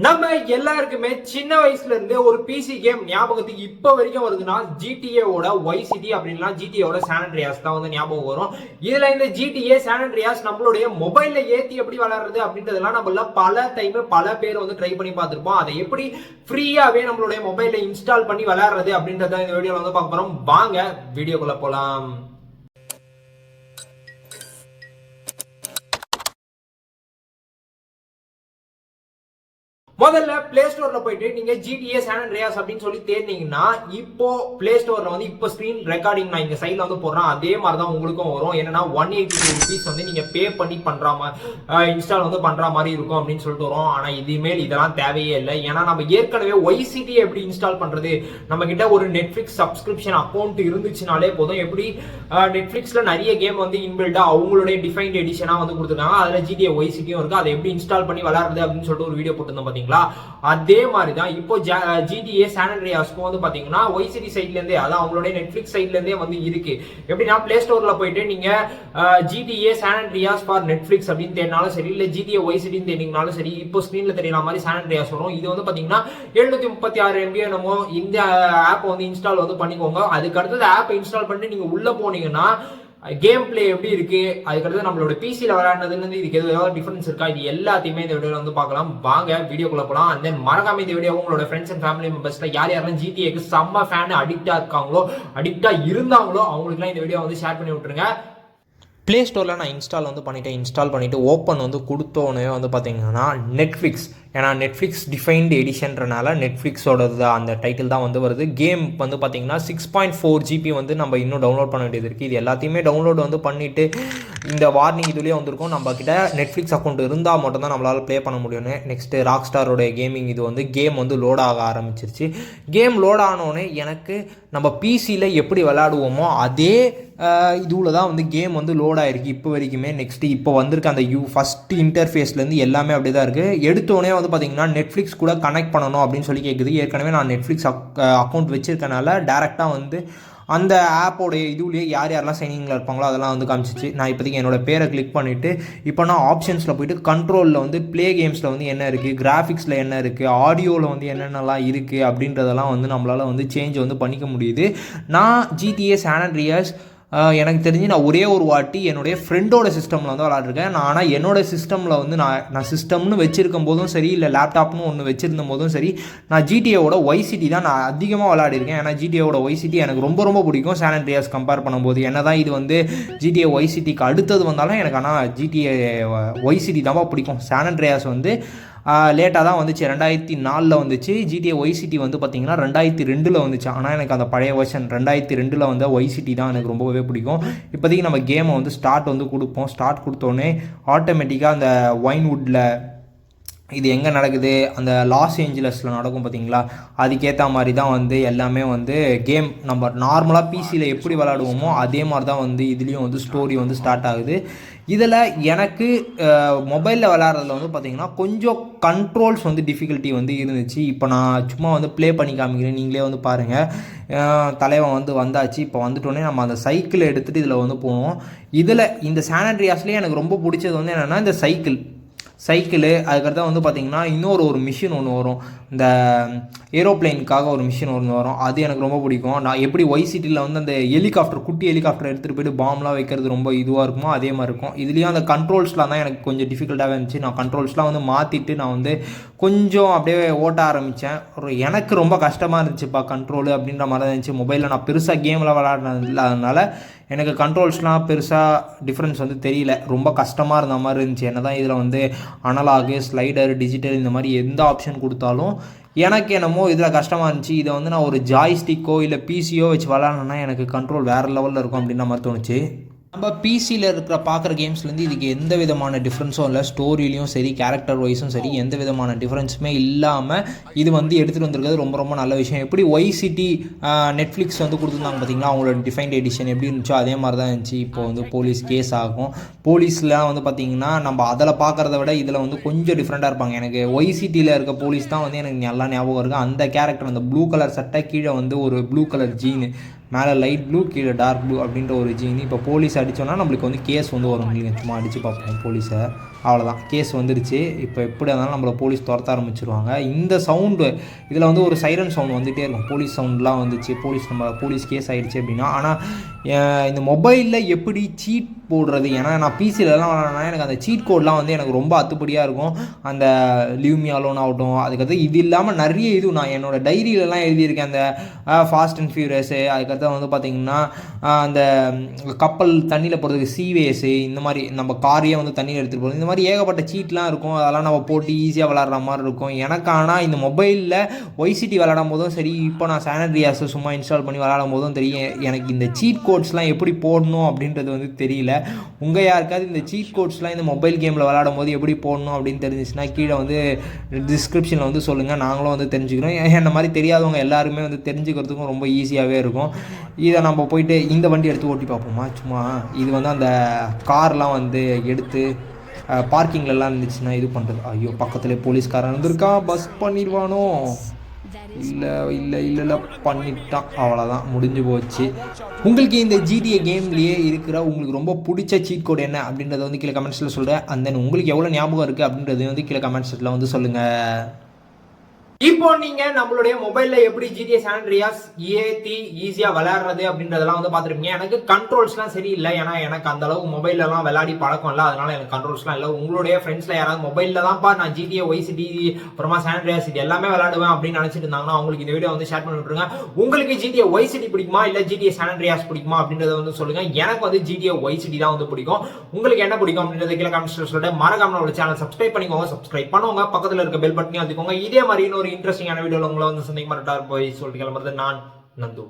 நம்ம எல்லாருக்குமே சின்ன வயசுல இருந்தே ஒரு பிசி கேம் ஞாபகத்துக்கு இப்ப வரைக்கும் வருதுன்னா GTA ஓட ஒய் சிட்டி அப்படின்னா GTA ஓட சான் அண்ட்ரியாஸ் தான் வந்து ஞாபகம் வரும். இதுல இந்த GTA சான் அண்ட்ரியாஸ் நம்மளுடைய மொபைல்ல ஏத்தி எப்படி விளையாடுறது அப்படின்றதெல்லாம் நம்மள பல டைம் பல பேர் வந்து ட்ரை பண்ணி பார்த்திருப்போம். அதை எப்படி ஃப்ரீயாவே நம்மளுடைய மொபைல்ல இன்ஸ்டால் பண்ணி விளையாடுறது அப்படின்றத இந்த வீடியோல வந்து பார்க்க போறோம். வாங்க வீடியோக்குள்ள போலாம். முதல்ல பிளே ஸ்டோர்ல போயிட்டு நீங்க GTA San Andreas அப்படின்னு சொல்லி தேடினீங்கன்னா இப்போ பிளே ஸ்டோர்ல வந்து இப்போ ஸ்கிரீன் ரெக்கார்டிங் நான் இங்க சைட்ல வந்து போடுறேன். அதே மாதிரி தான் உங்களுக்கும் வரும். என்னன்னா 182 rupees வந்து நீங்க பே பண்ணி பண்ற மாதிரி இன்ஸ்டால் வந்து பண்ற மாதிரி இருக்கும் அப்படின்னு சொல்லிட்டு வரும். ஆனா இனிமேல் இதெல்லாம் தேவையே இல்லை. ஏன்னா நம்ம ஏற்கனவே YCT எப்படி இன்ஸ்டால் பண்றது, நம்ம கிட்ட ஒரு நெட்ஃபிளிக்ஸ் சப்ஸ்கிரிப்ஷன் அக்கௌண்ட் இருந்துச்சுனாலே போதும். எப்படி நெட்ஃபிளிக்ஸ்ல நிறைய கேம் வந்து இன்பில்டா அவங்களுடைய டிஃபைன்ட் எடிஷனா வந்து கொடுத்துருக்காங்க. அதுல GTA YCTயும் இருக்கு. அதை எப்படி இன்ஸ்டால் பண்ணி விளையாடுறது அப்படின்னு சொல்லிட்டு ஒரு வீடியோ போட்டுருந்தோம் பாத்தீங்களா. அதே மாதிரி தான் இப்போ GTA San Andreas வந்து பாத்தீங்கன்னா YCT சைட்ல இருந்தே, அதான் அவங்களுடைய நெட்ஃபிளிக்ஸ் சைட்ல இருந்தே வந்து இருக்கு. எப்படின்னா பிளே ஸ்டோர்ல போயிட்டு நீங்க GTA San Andreas for Netflix அப்படின்னு தேடினாலும் சரி, இல்ல GTA YCT தேடினாலும் சரி, இப்போ ஸ்கிரீன்ல தெரியற மாதிரி San Andreas வரும். இது வந்து பாத்தீங்கன்னா 736 MB என்னமோ. இந்த ஆப் வந்து இன்ஸ்டால் வந்து பண்ணிக்கோங்க. அதுக்கு அடுத்தது ஆப் இன்ஸ்டால் பண்ணி நீங்க உள்ள போனீங்கன்னா கேம் பிளே எப்படி இருக்கு, அதுக்கடுத்து நம்மளோட பிசில விளையாடுறதுல இருந்து இதுக்கு ஏதாவது டிஃபரன்ஸ் இருக்கா, இது எல்லாத்தையுமே இந்த வீடியோல வந்து பார்க்கலாம். வாங்க வீடியோக்குள்ள போலாம். அண்ட் தென் மறக்காம இந்த வீடியோ உங்களோட ஃப்ரெண்ட்ஸ் அண்ட் ஃபேமிலி மெம்பர்ஸ்ல யாரெல்லாம் GTAக்கு செம்ம ஃபேன் அடிக்டா இருக்காங்களோ, அடிக்டா இருந்தாங்களோ அவங்களுக்குலாம் இந்த வீடியோ வந்து ஷேர் பண்ணி விட்டுருங்க. ப்ளே ஸ்டோரில் நான் இன்ஸ்டால் வந்து பண்ணிவிட்டேன். இன்ஸ்டால் பண்ணிவிட்டு ஓப்பன் வந்து கொடுத்தோன்னே வந்து பார்த்தீங்கன்னா நெட்ஃப்ளிக்ஸ், ஏன்னா நெட்ஃப்ளிக்ஸ் டிஃபைன்டு எடிஷன்றனால நெட்ஃப்ளிக்ஸோடது அந்த டைட்டில் தான் வந்து வருது. கேம் வந்து பார்த்தீங்கன்னா 6.4 GB வந்து நம்ம இன்னும் டவுன்லோட் பண்ண வேண்டியது இருக்குது. இது எல்லாத்தையுமே டவுன்லோட் வந்து பண்ணிவிட்டு இந்த வார்னிங் இதுலேயே வந்திருக்கும். நம்ம கிட்ட நெட்ஃப்ளிக்ஸ் அக்கௌண்ட் இருந்தால் மட்டும் தான் நம்மளால் ப்ளே பண்ண முடியும்னு. நெக்ஸ்ட்டு ராக் ஸ்டாரோடைய கேமிங் இது வந்து கேம் வந்து லோட் ஆக ஆரம்பிச்சிருச்சு. கேம் லோட் ஆனோடனே எனக்கு நம்ம பிசியில் எப்படி விளையாடுவோமோ அதே இதுவில் தான் வந்து கேம் வந்து லோட் ஆகிருக்கு இப்போ வரைக்குமே. நெக்ஸ்ட்டு இப்போ வந்திருக்க அந்த ஃபஸ்ட்டு இன்டர்ஃபேஸ்லேருந்து எல்லாமே அப்படி தான் இருக்குது. எடுத்தோடனே வந்து பார்த்தீங்கன்னா நெட்ஃப்ளிக்ஸ் கூட கனெக்ட் பண்ணணும் அப்படின்னு சொல்லி கேட்குது. ஏற்கனவே நான் நெட்ஃப்ளிக்ஸ் அக்கௌண்ட் வச்சுருக்கனால டேரெக்டாக வந்து அந்த ஆப்போடைய இதுலேயே யாரெல்லாம் சைனிங்கில் இருப்பாங்களோ அதெல்லாம் வந்து காமிச்சிச்சு. நான் இப்போதைக்கு என்னோடய பேரை கிளிக் பண்ணிவிட்டு இப்போ நான் ஆப்ஷன்ஸில் போய்ட்டு கண்ட்ரோலில் வந்து ப்ளே கேம்ஸில் வந்து என்ன இருக்குது, கிராஃபிக்ஸில் என்ன இருக்குது, ஆடியோவில் வந்து என்னென்னலாம் இருக்குது அப்படின்றதெல்லாம் வந்து நம்மளால் வந்து சேஞ்ச் வந்து பண்ணிக்க முடியுது. நான் GTA San Andreas எனக்கு தெரிஞ்சு நான் ஒரே ஒரு வாட்டி என்னுடைய ஃப்ரெண்டோட சிஸ்டமில் வந்து விளாட்ருக்கேன். ஆனால் என்னோடய சிஸ்டமில் வந்து நான் சிஸ்டம்னு வச்சுருக்கும் போதும் சரி, இல்லை லேப்டாப்னு ஒன்று வச்சுருந்த போதும் சரி, நான் GTAவோட YCT தான் நான் அதிகமாக விளாடிருக்கேன். ஏன்னா GTAவோட YCT எனக்கு ரொம்ப ரொம்ப பிடிக்கும் San Andreas கம்பேர் பண்ணும்போது. என்ன தான் இது வந்து GTA YCTக்கு அடுத்தது வந்தாலும் எனக்கு ஆனால் GTA YCT தான் பிடிக்கும். San Andreas வந்து லேட்டாக தான் வந்துச்சு, 2004 வந்துச்சு. GTA YCT வந்து பார்த்திங்கன்னா 2002 வந்துச்சு. ஆனால் எனக்கு அந்த பழைய வெர்ஷன் 2002 வந்த YCT தான் எனக்கு ரொம்பவே பிடிக்கும். இப்போதைக்கு நம்ம கேமை வந்து ஸ்டார்ட் வந்து கொடுப்போம். ஸ்டார்ட் கொடுத்தோன்னே ஆட்டோமேட்டிக்காக அந்த ஒயின்வுட்டில் இது எங்கே நடக்குது, அந்த லாஸ் ஏஞ்சலஸில் நடக்கும் பார்த்தீங்களா, அதுக்கேற்ற மாதிரி தான் வந்து எல்லாமே வந்து கேம் நம்ம நார்மலாக பிசியில் எப்படி விளாடுவோமோ அதே மாதிரி தான் வந்து இதுலேயும் வந்து ஸ்டோரி வந்து ஸ்டார்ட் ஆகுது. இதில் எனக்கு மொபைலில் விளாட்றதுல வந்து பார்த்திங்கன்னா கொஞ்சம் கண்ட்ரோல்ஸ் வந்து டிஃபிகல்ட்டி வந்து இருந்துச்சு. இப்போ நான் சும்மா வந்து ப்ளே பண்ணி காமிக்கிறேன், நீங்களே வந்து பாருங்கள். தலைவன் வந்து வந்தாச்சு. இப்போ வந்துட்டோன்னே நம்ம அந்த சைக்கிளை எடுத்துகிட்டு இதில் வந்து போவோம். இதில் இந்த San Andreasலேயே எனக்கு ரொம்ப பிடிச்சது வந்து என்னென்னா இந்த சைக்கிளு. அதுக்கடுத்து வந்து பார்த்திங்கன்னா இன்னொரு மிஷின் ஒன்று வரும், இந்த ஏரோப்ளைனுக்காக ஒரு மிஷின் ஒன்று வரும். அது எனக்கு ரொம்ப பிடிக்கும். நான் எப்படி YCTயில் வந்து அந்த குட்டி ஹெலிகாப்டர் எடுத்துகிட்டு போய்ட்டு பாம்லாம் வைக்கிறது ரொம்ப இதுவாக இருக்குமோ அதே மாதிரி இருக்கும். இதுலேயும் அந்த கண்ட்ரோல்ஸ்லாம் தான் எனக்கு கொஞ்சம் டிஃபிகல்ட்டாகவே இருந்துச்சு. நான் கண்ட்ரோல்ஸ்லாம் வந்து மாற்றிட்டு நான் வந்து கொஞ்சம் அப்படியே ஓட்ட ஆரம்பித்தேன். எனக்கு ரொம்ப கஷ்டமாக இருந்துச்சுப்பா கண்ட்ரோலு அப்படின்ற மாதிரி தான் இருந்துச்சு. மொபைலில் நான் பெருசாக கேமில் விளாட்றது இல்லை, அதனால் எனக்கு கண்ட்ரோல்ஸ்லாம் பெருசாக டிஃப்ரென்ஸ் வந்து தெரியல. ரொம்ப கஷ்டமாக இருந்த மாதிரி இருந்துச்சு. என்ன தான் இதில் வந்து அனலாகு, ஸ்லைடர், டிஜிட்டல் இந்த மாதிரி எந்த ஆப்ஷன் கொடுத்தாலும் எனக்கு என்னமோ இதில் கஷ்டமாக இருந்துச்சு. இதை வந்து நான் ஒரு ஜாய்ஸ்டிக்கோ இல்லை பிசியோ வச்சு விளாட்ணுன்னா எனக்கு கண்ட்ரோல் வேறு லெவலில் இருக்கும் அப்படின்ற மாதிரி தோணுச்சு. நம்ம பிசியில் இருக்கிற பார்க்குற கேம்ஸ்லேருந்து இதுக்கு எந்த விதமான டிஃப்ரென்ஸும் இல்லை. ஸ்டோரிலையும் சரி, கேரக்டர் வைஸும் சரி, எந்த விதமான டிஃப்ரென்ஸுமே இல்லாமல் இது வந்து எடுத்துகிட்டு வந்திருக்கிறது ரொம்ப ரொம்ப நல்ல விஷயம். எப்படி YCT நெட்ஃப்ளிக்ஸ் வந்து கொடுத்துருந்தாங்க பார்த்தீங்களா, அவங்களோட டிஃபைன்ட் எடிஷன் எப்படி இருந்துச்சோ அதே மாதிரி தான் இருந்துச்சு. இப்போ வந்து போலீஸ் கேஸ் ஆகும். போலீஸ்லாம் வந்து பார்த்திங்கன்னா நம்ம அதில் பார்க்குறத விட இதில் வந்து கொஞ்சம் டிஃப்ரெண்ட்டாக இருப்பாங்க. எனக்கு YCTயில் இருக்க போலீஸ் தான் வந்து எனக்கு நல்லா ஞாபகம் இருக்குது. அந்த கேரக்டர் அந்த ப்ளூ கலர் சட்டை, கீழே வந்து ஒரு ப்ளூ கலர் ஜீனு, மேலே லைட் ப்ளூ கீழே டார்க் ப்ளூ அப்படின்ற ஒரு ஜீனி. இப்போ போலீஸ் அடித்தோன்னா நம்மளுக்கு வந்து கேஸ் வந்து வரும். நீங்கள் சும்மா அடித்து பார்ப்போம் போலீஸை. அவ்வளோதான், கேஸ் வந்துடுச்சு. இப்போ எப்படி இருந்தாலும் நம்மளை போலீஸ் துரத்த ஆரம்பிச்சிருவாங்க. இந்த சவுண்டு இதில் வந்து ஒரு சைரன் சவுண்ட் வந்துகிட்டே இருக்கும். போலீஸ் சவுண்ட்லாம் வந்துச்சு, போலீஸ் கேஸ் ஆகிடுச்சு அப்படின்னா. ஆனால் இந்த மொபைலில் எப்படி சீட் போடுறது, ஏன்னா நான் பிசிலலாம் விளாட்னா எனக்கு அந்த சீட் கோட்லாம் வந்து எனக்கு ரொம்ப அத்துப்படியாக இருக்கும். அந்த லீவ் மீ அலோன் ஆகட்டும், அதுக்கடுத்து இது இல்லாமல் நிறைய இது நான் என்னோடய டைரியிலலாம் எழுதியிருக்கேன். அந்த ஃபாஸ்ட் அண்ட் ஃபியூரியஸு, அதுக்கடுத்து வந்து பார்த்திங்கன்னா அந்த கப்பல் தண்ணியில் போகிறதுக்கு சீவேஸு, இந்த மாதிரி நம்ம காரையே வந்து தண்ணியில் எடுத்துகிட்டு போகிறது, இந்த மாதிரி ஏகப்பட்ட சீட்லாம் இருக்கும். அதெல்லாம் நம்ம போட்டு ஈஸியாக விளாட்ற மாதிரி இருக்கும் எனக்கு. ஆனால் இந்த மொபைலில் ஒய்சிட்டி விளாடும் போதும் சரி, இப்போ நான் சான் ஆண்ட்ரியாஸை சும்மா இன்ஸ்டால் பண்ணி விளாடும் போதும் தெரியும் எனக்கு இந்த சீட் கோட்ஸ்லாம் எப்படி போடணும் அப்படின்றது வந்து தெரியல. உங்கள் யாருக்காவது இந்த சீட் கோட்ஸ்லாம் இந்த மொபைல் கேமில் விளாடும் போது எப்படி போடணும் அப்படின்னு தெரிஞ்சிச்சுன்னா கீழே வந்து டிஸ்கிரிப்ஷனில் வந்து சொல்லுங்கள், நாங்களும் வந்து தெரிஞ்சுக்கிறோம். என்ன மாதிரி தெரியாதவங்க எல்லாருமே வந்து தெரிஞ்சுக்கிறதுக்கும் ரொம்ப ஈஸியாகவே இருக்கும். இதை நம்ம போயிட்டு இந்த வண்டி எடுத்து ஓட்டி பார்ப்போமா சும்மா. இது வந்து அந்த கார்லாம் வந்து எடுத்து பார்க்கிங்லலாம் இருந்துச்சுன்னா இது பண்ணுறது. ஐயோ, பக்கத்துலேயே போலீஸ்காரன் இருந்திருக்கான், பஸ் பண்ணிடுவானோ? இல்லை பண்ணிட்டான். அவ்வளோதான், முடிஞ்சு போச்சு. உங்களுக்கு இந்த GTA கேம்லேயே இருக்கிற உங்களுக்கு ரொம்ப பிடிச்ச சீட் கோட் என்ன அப்படின்றத வந்து கீழே கமெண்ட்ஸில் சொல்கிறேன். அண்ட் தென் உங்களுக்கு எவ்வளோ ஞாபகம் இருக்குது அப்படின்றதையும் வந்து கீழே கமெண்ட்ஸில் வந்து சொல்லுங்கள். இப்போ நீங்க நம்மளுடைய மொபைல்ல எப்படி GTA San Andreas ஏத்தி ஈஸியா விளையாடுறது அப்படின்றதெல்லாம் வந்து பாத்துருப்பீங்க. எனக்கு கண்ட்ரோல்ஸ்லாம் சரியில்லை, ஏன்னா எனக்கு அந்த அளவுக்கு மொபைல்ல எல்லாம் விளையாடி பழக்கம் இல்லை. அதனால எனக்கு கண்ட்ரோல்ஸ்லாம் இல்லை. உங்களுடைய ஃப்ரெண்ட்ஸ்ல யாராவது மொபைல்ல தான்ப்பா நான் GTA Vice City அப்புறமா San Andreas இது எல்லாமே விளையாடுவேன் அப்படின்னு நினைச்சிட்டு இருந்தாங்கன்னா அவங்களுக்கு இந்த வீடியோ வந்து ஷேர் பண்ணி விட்டுருங்க. உங்களுக்கு GTA Vice City பிடிக்குமா இல்ல GTA San Andreas பிடிக்குமா அப்படின்றத வந்து சொல்லுங்க. எனக்கு வந்து GTA Vice City தான் வந்து பிடிக்கும். உங்களுக்கு என்ன பிடிக்கும் அப்படின்றத கீழே கமெண்ட்ஸ்ல சொல்லிட்டு மறக்காம நம்ம சேனல் சப்ஸ்கிரைப் பண்ணிக்கோங்க. சப்ஸ்கிரைப் பண்ணுவாங்க, பக்கத்துல இருக்க பெல் பட்டனையும் அழுத்திக்கோங்க. இதே மாதிரி ஒரு இன்ட்ரெஸ்டிங்கான வீடியோல உங்களை வந்து சந்திக்க மாட்டார் போய் சொல்லிட்டு கிளம்புறது நான் நந்து.